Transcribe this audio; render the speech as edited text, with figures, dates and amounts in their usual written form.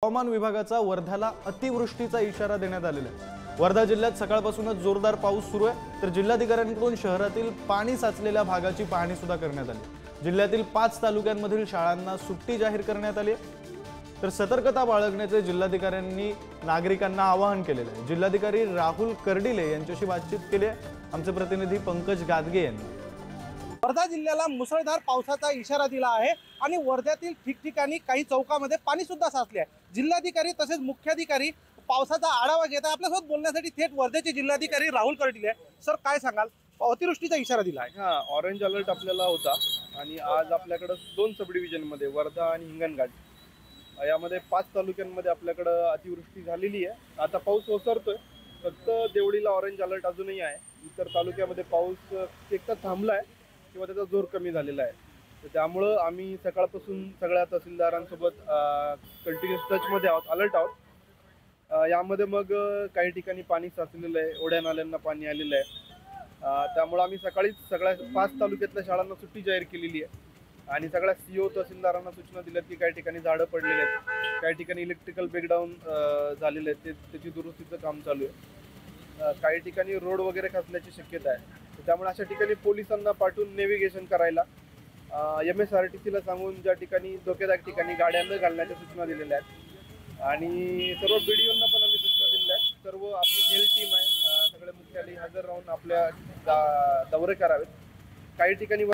हवामान विभागाचा वर्ध्याला अतिवृष्टीचा इशारा देण्यात आलेला आहे। वर्धा जिल्ह्यात सकाळपासूनच जोरदार पाऊस सुरू आहे, तर जिल्हाधिकाऱ्यांकडून शहरातील पाणी साचलेल्या भागाची पाहणी सुद्धा करण्यात आली। जिल्ह्यातील 5 तालुक्यांमधील शाळांना सुट्टी जाहीर करण्यात आली आहे, तर सतर्कता बाळगण्याचे जिल्हाधिकाऱ्यांनी नागरिकांना आवाहन केलेले आहे। जिल्हाधिकारी राहुल कर्डिले यांच्याशी बातचीत केली आहे आमचे प्रतिनिधी पंकज गादगे यांनी। वर्धा जिल्ह्याला मुसळधार पावसाचा इशारा दिला आहे आणि वर्ध्यातील ठिकठिकाणी काही चौकामध्ये पाणी सुद्धा साचले आहे। जिल्हाधिकारी तसेच मुख्याधिकारी पावसाचा आढावा घेत आहे। आपल्यासोबत बोलण्यासाठी थेट वर्ध्याचे जिल्हाधिकारी राहुल कर्डिले सर, काय सांगाल? अतिवृष्टीचा इशारा दिला आहे। ऑरेंज अलर्ट आपल्याला होता आणि आज आपल्याकडे 2 सब डिव्हिजन मध्ये वर्धा आणि हिंगणघाट यामध्ये 5 तालुक्यांमध्ये आपल्याकडे अतिवृष्टी झालेली आहे। आता पाऊस ओसरतोय, फक्त देवळीला ऑरेंज अलर्ट अजूनही आहे। इतर तालुक्यामध्ये पाऊस एकतर थांबलाय किंवा त्याचा जोर कमी झालेला आहे। तर त्यामुळे आम्ही सकाळपासून सगळ्या तहसीलदारांसोबत कंटिन्युअस टचमध्ये आहोत, अलर्ट आहोत। यामध्ये मग काही ठिकाणी पाणी साचलेलं आहे, ओढ्या नाल्यांना पाणी आलेलं आहे। त्यामुळे आम्ही सकाळीच सगळ्या 5 तालुक्यातल्या शाळांना सुट्टी जाहीर केलेली आहे आणि सगळ्या सीओ तहसीलदारांना सूचना दिल्यात की काही ठिकाणी झाडं पडलेले आहेत, काही ठिकाणी इलेक्ट्रिकल ब्रेकडाऊन झालेले आहेत, त्याची दुरुस्तीचं काम चालू आहे। काही ठिकाणी रोड वगैरे खचण्याची शक्यता आहे, त्यामुळे अशा ठिकाणी पोलिसांना पाठवून नेव्हिगेशन करायला MSRTCला सांगून ज्या ठिकाणी धोकेदायक ठिकाणी गाड्या न घालण्याच्या सूचना दिलेल्या आहेत आणि सर्व BDOंना पण आम्ही सूचना दिलेल्या आहेत। सर्व आपली हेल्थ टीम आहे, सगळे मुख्यालयी हजर राहून आपल्या दौरे करावेत। काही ठिकाणी